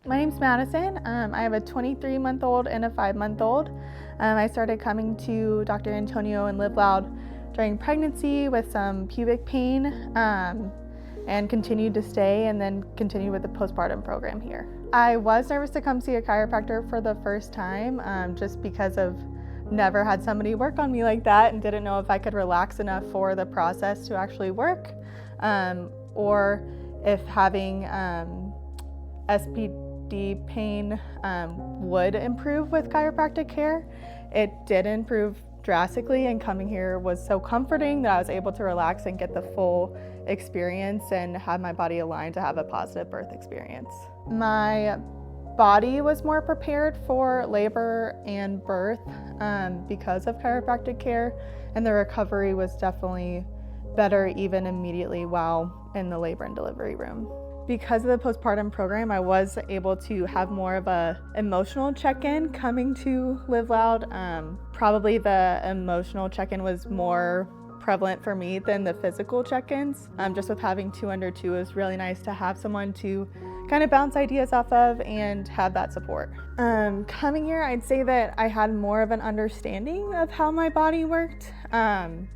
My name's Madison. I have a 23-month-old and a 5-month-old. I started coming to Dr. Antonio and Live Loud during pregnancy with some pubic pain and continued to stay and then continued with the postpartum program here. I was nervous to come see a chiropractor for the first time just because of never had somebody work on me like that and didn't know if I could relax enough for the process to actually work or if having SPD pain would improve with chiropractic care. It did improve drastically, and coming here was so comforting that I was able to relax and get the full experience and have my body aligned to have a positive birth experience. My body was more prepared for labor and birth because of chiropractic care, and the recovery was definitely better even immediately while in the labor and delivery room. Because of the postpartum program, I was able to have more of a emotional check-in coming to Live Loud. Probably the emotional check-in was more prevalent for me than the physical check-ins. Just with having 2 under 2, it was really nice to have someone to kind of bounce ideas off of and have that support. Coming here, I'd say that I had more of an understanding of how my body worked and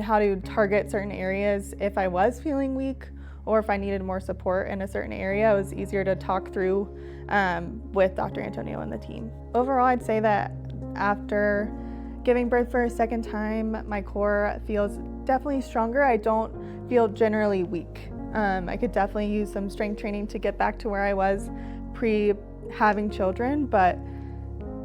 how to target certain areas if I was feeling weak, or if I needed more support in a certain area. It was easier to talk through with Dr. Antonio and the team. Overall, I'd say that after giving birth for a second time, my core feels definitely stronger. I don't feel generally weak. I could definitely use some strength training to get back to where I was pre-having children, but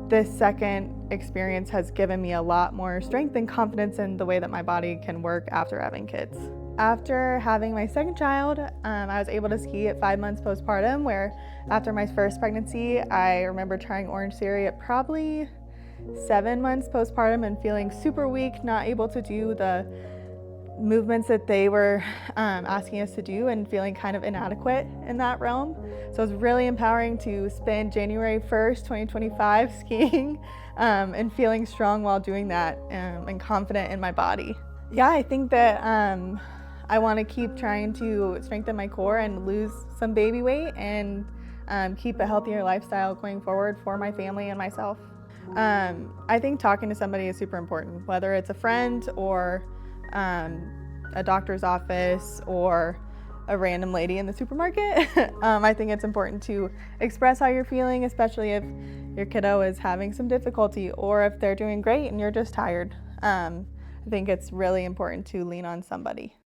this second experience has given me a lot more strength and confidence in the way that my body can work after having kids. After having my second child, I was able to ski at 5 months postpartum, where after my first pregnancy, I remember trying Orange Theory at probably 7 months postpartum and feeling super weak, not able to do the movements that they were asking us to do and feeling kind of inadequate in that realm. So it was really empowering to spend January 1st, 2025 skiing and feeling strong while doing that and confident in my body. Yeah, I think that I want to keep trying to strengthen my core and lose some baby weight and keep a healthier lifestyle going forward for my family and myself. I think talking to somebody is super important, whether it's a friend or a doctor's office or a random lady in the supermarket. I think it's important to express how you're feeling, especially if your kiddo is having some difficulty or if they're doing great and you're just tired. I think it's really important to lean on somebody.